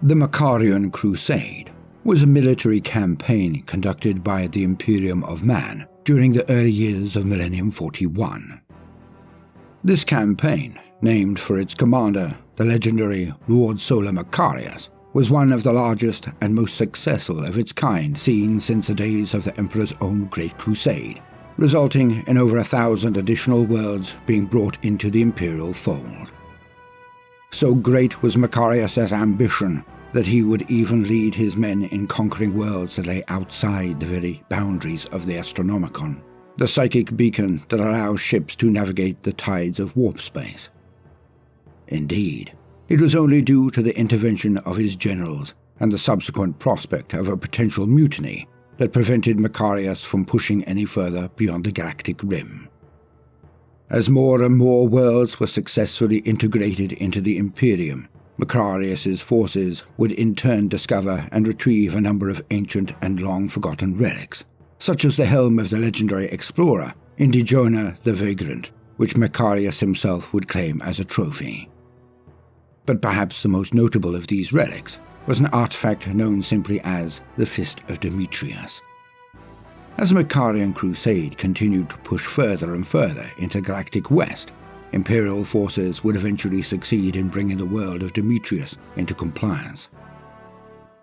The Macarian Crusade was a military campaign conducted by the Imperium of Man during the early years of Millennium 41. This campaign, named for its commander, the legendary Lord Solar Macharius, was one of the largest and most successful of its kind seen since the days of the Emperor's own Great Crusade, resulting in over 1,000 additional worlds being brought into the Imperial fold. So great was Macarius' ambition that he would even lead his men in conquering worlds that lay outside the very boundaries of the Astronomicon, the psychic beacon that allows ships to navigate the tides of warp space. Indeed, it was only due to the intervention of his generals and the subsequent prospect of a potential mutiny that prevented Macarius from pushing any further beyond the galactic rim. As more and more worlds were successfully integrated into the Imperium, Macarius' forces would in turn discover and retrieve a number of ancient and long-forgotten relics, such as the helm of the legendary explorer, Indigona the Vagrant, which Macarius himself would claim as a trophy. But perhaps the most notable of these relics was an artefact known simply as the Fist of Demetrius. As the Macarian Crusade continued to push further and further into Galactic West, Imperial forces would eventually succeed in bringing the world of Demetrius into compliance.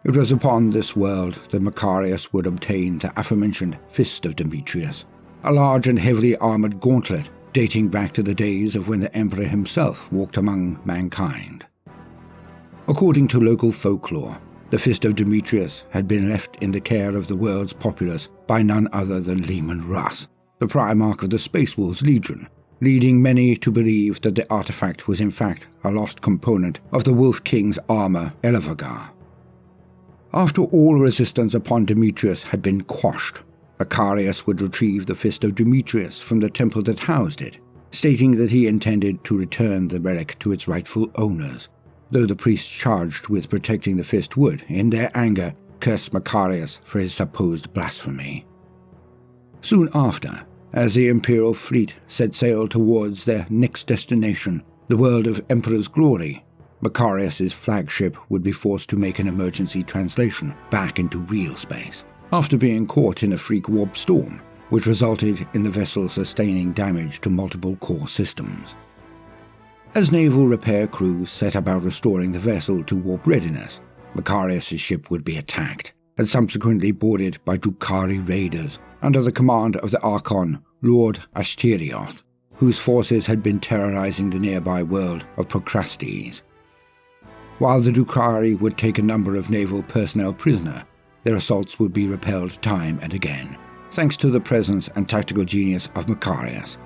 It was upon this world that Macarius would obtain the aforementioned Fist of Demetrius, a large and heavily armoured gauntlet dating back to the days of when the Emperor himself walked among mankind. According to local folklore, the Fist of Demetrius had been left in the care of the world's populace by none other than Leman Russ, the Primarch of the Space Wolves Legion, leading many to believe that the artifact was in fact a lost component of the Wolf King's armour Eliphusz. After all resistance upon Demetrius had been quashed, Macarius would retrieve the Fist of Demetrius from the temple that housed it, stating that he intended to return the relic to its rightful owners, though the priests charged with protecting the fist would, in their anger, curse Macarius for his supposed blasphemy. Soon after, as the Imperial fleet set sail towards their next destination, the world of Emperor's Glory, Macarius' flagship would be forced to make an emergency translation back into real space, after being caught in a freak warp storm, which resulted in the vessel sustaining damage to multiple core systems. As naval repair crews set about restoring the vessel to warp readiness, Macarius' ship would be attacked, and subsequently boarded by Drukhari raiders under the command of the Archon Lord Tazhitdinov, whose forces had been terrorizing the nearby world of Procrustes. While the Drukhari would take a number of naval personnel prisoner, their assaults would be repelled time and again, thanks to the presence and tactical genius of Macarius.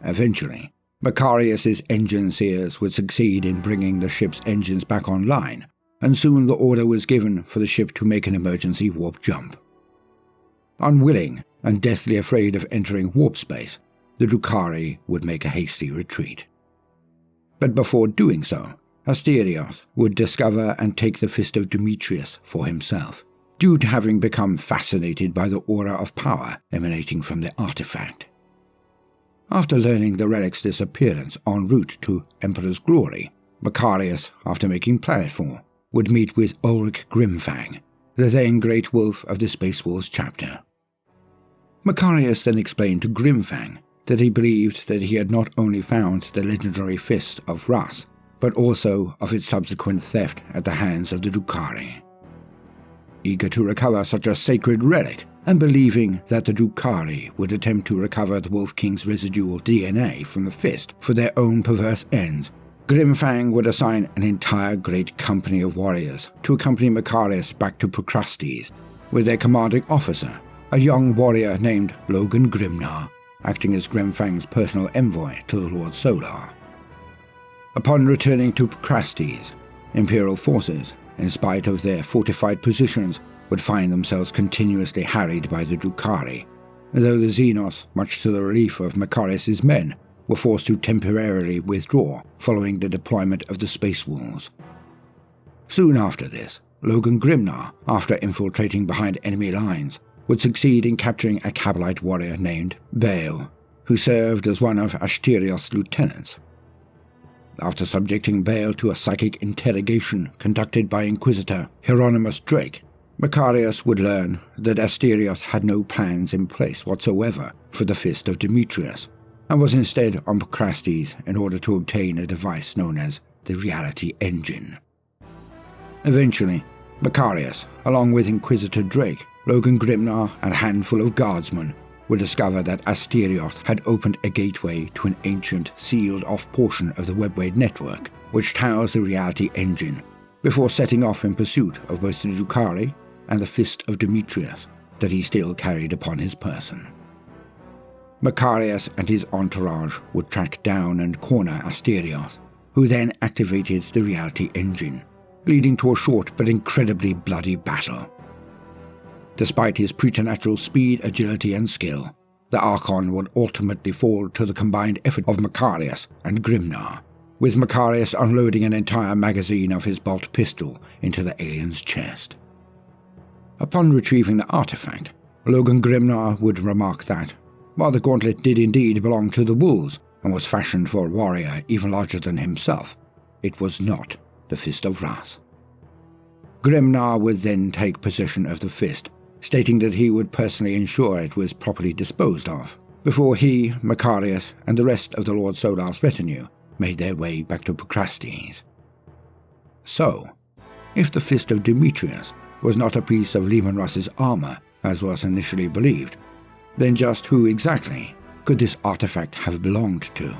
Eventually, Macarius' engine seers would succeed in bringing the ship's engines back online, and soon the order was given for the ship to make an emergency warp jump. Unwilling and deathly afraid of entering warp space, the Drukhari would make a hasty retreat. But before doing so, Tazhitdinov would discover and take the Fist of Demetrius for himself, due to having become fascinated by the aura of power emanating from the artifact. After learning the relic's disappearance en route to Emperor's Glory, Macarius, after making planetfall, would meet with Ulrich Grimfang, the then Great Wolf of the Space Wolves chapter. Macarius then explained to Grimfang that he believed that he had not only found the legendary Fist of Russ, but also of its subsequent theft at the hands of the Drukhari. Eager to recover such a sacred relic, and believing that the Drukhari would attempt to recover the Wolf King's residual DNA from the Fist for their own perverse ends, Grimfang would assign an entire great company of warriors to accompany Macarius back to Procrustes, with their commanding officer, a young warrior named Logan Grimnar, acting as Grimfang's personal envoy to the Lord Solar. Upon returning to Procrustes, Imperial forces, in spite of their fortified positions, would find themselves continuously harried by the Drukhari, though the Xenos, much to the relief of Macarius' men, were forced to temporarily withdraw following the deployment of the Space Wolves. Soon after this, Logan Grimnar, after infiltrating behind enemy lines, would succeed in capturing a Kabalite warrior named Bale, who served as one of Ashterios' lieutenants. after subjecting Bale to a psychic interrogation conducted by Inquisitor Hieronymus Drake, Macarius would learn that Asterios had no plans in place whatsoever for the Fist of Demetrius, and was instead on Procrastes in order to obtain a device known as the Reality Engine. Eventually, Macarius, along with Inquisitor Drake, Logan Grimnar, and a handful of guardsmen, would discover that Asterios had opened a gateway to an ancient, sealed-off portion of the webway network, which housed the Reality Engine, before setting off in pursuit of both the Drukhari and the Fist of Demetrius that he still carried upon his person. Macarius and his entourage would track down and corner Asterios, who then activated the Reality Engine, leading to a short but incredibly bloody battle. Despite his preternatural speed, agility, and skill, the Archon would ultimately fall to the combined effort of Macarius and Grimnar, with Macarius unloading an entire magazine of his bolt pistol into the alien's chest. Upon retrieving the artefact, Logan Grimnar would remark that, while the gauntlet did indeed belong to the wolves and was fashioned for a warrior even larger than himself, it was not the Fist of Russ. Grimnar would then take possession of the fist, stating that he would personally ensure it was properly disposed of, before he, Macarius, and the rest of the Lord Solar's retinue made their way back to Procrastes. So, if the Fist of Demetrius was not a piece of Leman Russ's armour, as was initially believed, then just who exactly could this artefact have belonged to?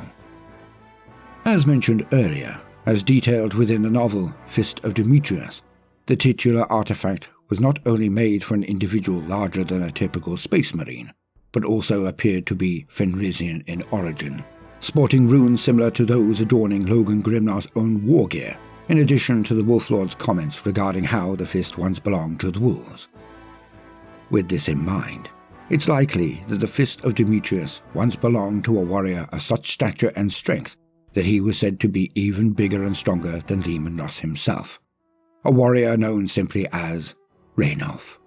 As mentioned earlier, as detailed within the novel Fist of Demetrius, the titular artefact was not only made for an individual larger than a typical space marine, but also appeared to be Fenrisian in origin, sporting runes similar to those adorning Logan Grimnar's own war gear, in addition to the Wolflord's comments regarding how the fist once belonged to the wolves. With this in mind, it's likely that the Fist of Demetrius once belonged to a warrior of such stature and strength that he was said to be even bigger and stronger than Leman Russ himself, a warrior known simply as Raynolf.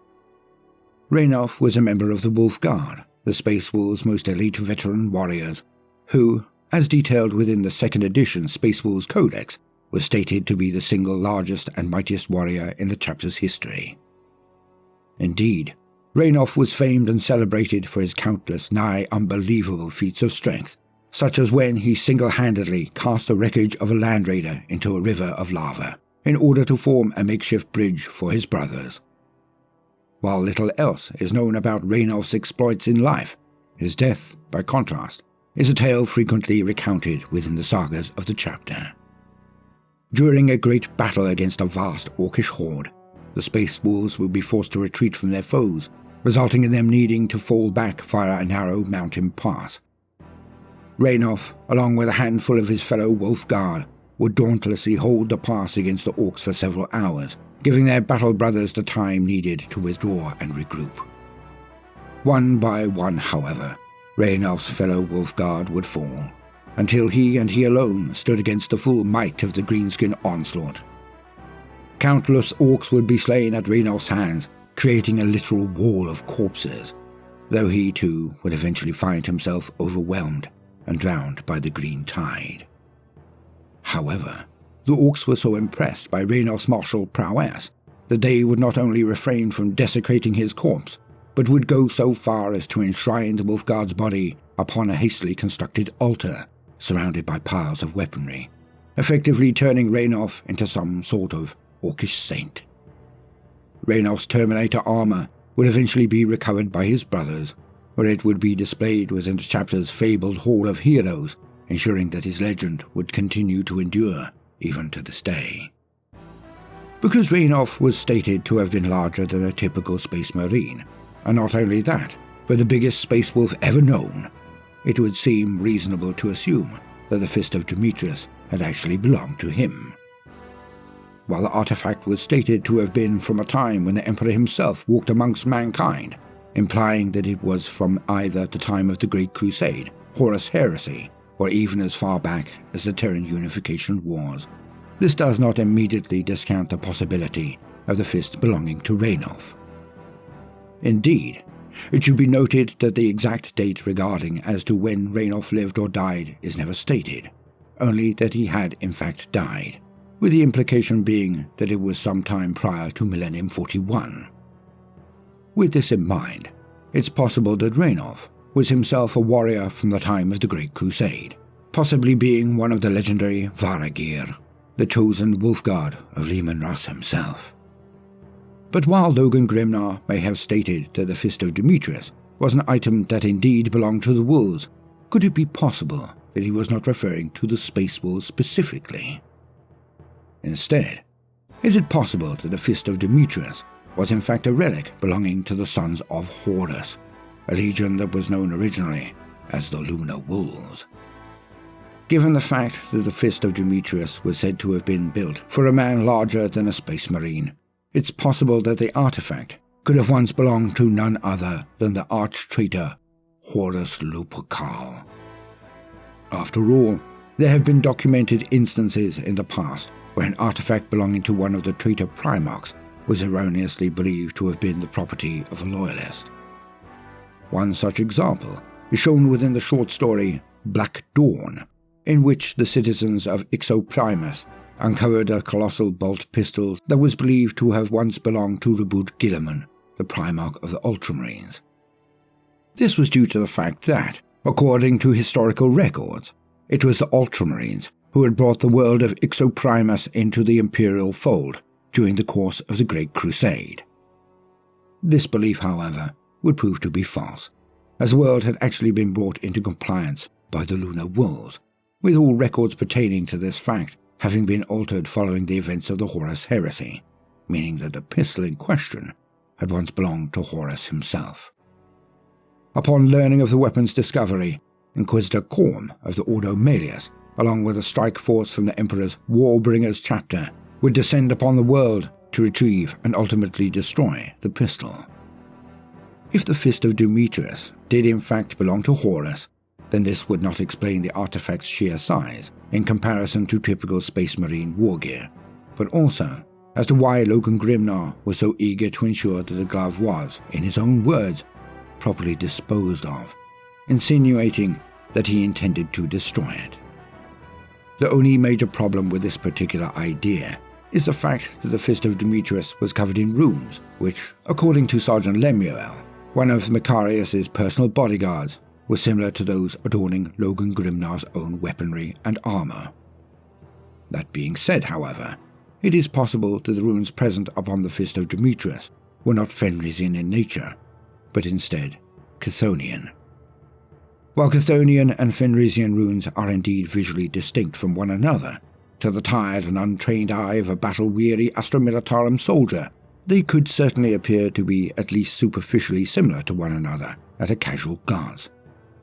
Raynolf was a member of the Wolf Guard, the Space Wolves' most elite veteran warriors, who, as detailed within the second edition Space Wolves Codex, was stated to be the single largest and mightiest warrior in the chapter's history. Indeed, Raynolf was famed and celebrated for his countless, nigh unbelievable feats of strength, such as when he single-handedly cast the wreckage of a land raider into a river of lava, in order to form a makeshift bridge for his brothers. While little else is known about Raynolf's exploits in life, his death, by contrast, is a tale frequently recounted within the sagas of the chapter. During a great battle against a vast orcish horde, the Space Wolves would be forced to retreat from their foes, resulting in them needing to fall back via a narrow mountain pass. Raynolf, along with a handful of his fellow Wolf Guard, would dauntlessly hold the pass against the orcs for several hours, giving their battle brothers the time needed to withdraw and regroup. One by one, however, Raynolf's fellow Wolf Guard would fall, until he and he alone stood against the full might of the greenskin onslaught. Countless orcs would be slain at Raynolf's hands, creating a literal wall of corpses, though he too would eventually find himself overwhelmed and drowned by the green tide. However, the orcs were so impressed by Raynolf's martial prowess that they would not only refrain from desecrating his corpse, but would go so far as to enshrine the Wolfguard's body upon a hastily constructed altar surrounded by piles of weaponry, effectively turning Raynolf into some sort of orcish saint. Raynolf's Terminator armour would eventually be recovered by his brothers, where it would be displayed within the chapter's fabled Hall of Heroes, ensuring that his legend would continue to endure even to this day. Because Raynolf was stated to have been larger than a typical space marine, and not only that, but the biggest space wolf ever known, it would seem reasonable to assume that the Fist of Demetrius had actually belonged to him. While the artifact was stated to have been from a time when the Emperor himself walked amongst mankind, implying that it was from either the time of the Great Crusade, Horus Heresy, or even as far back as the Terran Unification Wars, this does not immediately discount the possibility of the fist belonging to Raynolf. Indeed, it should be noted that the exact date regarding as to when Raynolf lived or died is never stated, only that he had in fact died, with the implication being that it was some time prior to Millennium 41. With this in mind, it's possible that Raynolf was himself a warrior from the time of the Great Crusade, possibly being one of the legendary Varagir, the chosen wolf-guard of Leman Russ himself. But while Logan Grimnar may have stated that the Fist of Demetrius was an item that indeed belonged to the wolves, could it be possible that he was not referring to the space wolves specifically? Instead, is it possible that the Fist of Demetrius was in fact a relic belonging to the Sons of Horus, a legion that was known originally as the Lunar Wolves? Given the fact that the Fist of Demetrius was said to have been built for a man larger than a space marine, it's possible that the artefact could have once belonged to none other than the arch-traitor Horus Lupercal. After all, there have been documented instances in the past where an artefact belonging to one of the traitor Primarchs was erroneously believed to have been the property of a loyalist. One such example is shown within the short story Black Dawn, in which the citizens of Ixoprimus uncovered a colossal bolt pistol that was believed to have once belonged to Rebut Gilliman, the Primarch of the Ultramarines. This was due to the fact that, according to historical records, it was the Ultramarines who had brought the world of Ixoprimus into the Imperial fold during the course of the Great Crusade. This belief, however, would prove to be false, as the world had actually been brought into compliance by the Lunar Wolves, with all records pertaining to this fact having been altered following the events of the Horus Heresy, meaning that the pistol in question had once belonged to Horus himself. Upon learning of the weapon's discovery, Inquisitor Crum of the Ordo Malleus, along with a strike force from the Emperor's Warbringers chapter, would descend upon the world to retrieve and ultimately destroy the pistol. If the Fist of Demetrius did in fact belong to Horus, then this would not explain the artifact's sheer size in comparison to typical Space Marine war gear, but also as to why Logan Grimnar was so eager to ensure that the glove was, in his own words, properly disposed of, insinuating that he intended to destroy it. The only major problem with this particular idea is the fact that the Fist of Demetrius was covered in runes, which, according to Sergeant Lemuel, one of Macarius's personal bodyguards, were similar to those adorning Logan Grimnar's own weaponry and armour. That being said, however, it is possible that the runes present upon the Fist of Demetrius were not Fenrisian in nature, but instead Chthonian. While Chthonian and Fenrisian runes are indeed visually distinct from one another, to the tired and untrained eye of a battle-weary Astra Militarum soldier, they could certainly appear to be at least superficially similar to one another at a casual glance,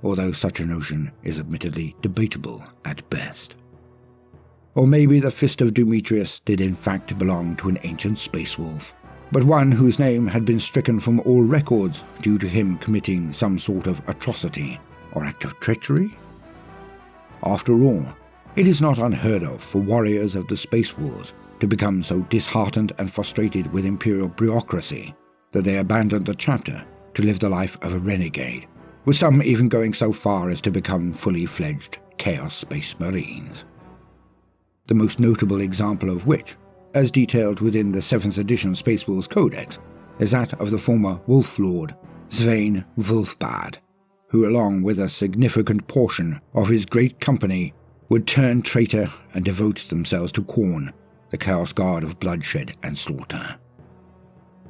although such a notion is admittedly debatable at best. Or maybe the Fist of Demetrius did in fact belong to an ancient space wolf, but one whose name had been stricken from all records due to him committing some sort of atrocity or act of treachery? After all, it is not unheard of for warriors of the Space Wars to become so disheartened and frustrated with Imperial bureaucracy that they abandoned the chapter to live the life of a renegade, with some even going so far as to become fully fledged Chaos Space Marines. The most notable example of which, as detailed within the 7th edition Space Wolves Codex, is that of the former Wolf Lord, Svein Wulfbad, who along with a significant portion of his great company would turn traitor and devote themselves to Khorne, the Chaos God of bloodshed and slaughter.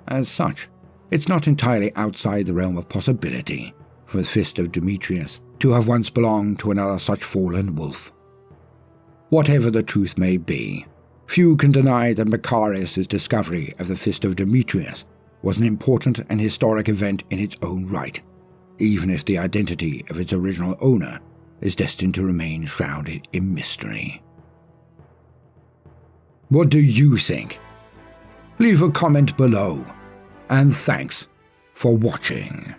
As such, it's not entirely outside the realm of possibility for the Fist of Demetrius to have once belonged to another such fallen wolf. Whatever the truth may be, few can deny that Macarius' discovery of the Fist of Demetrius was an important and historic event in its own right, even if the identity of its original owner is destined to remain shrouded in mystery. What do you think? Leave a comment below, and thanks for watching.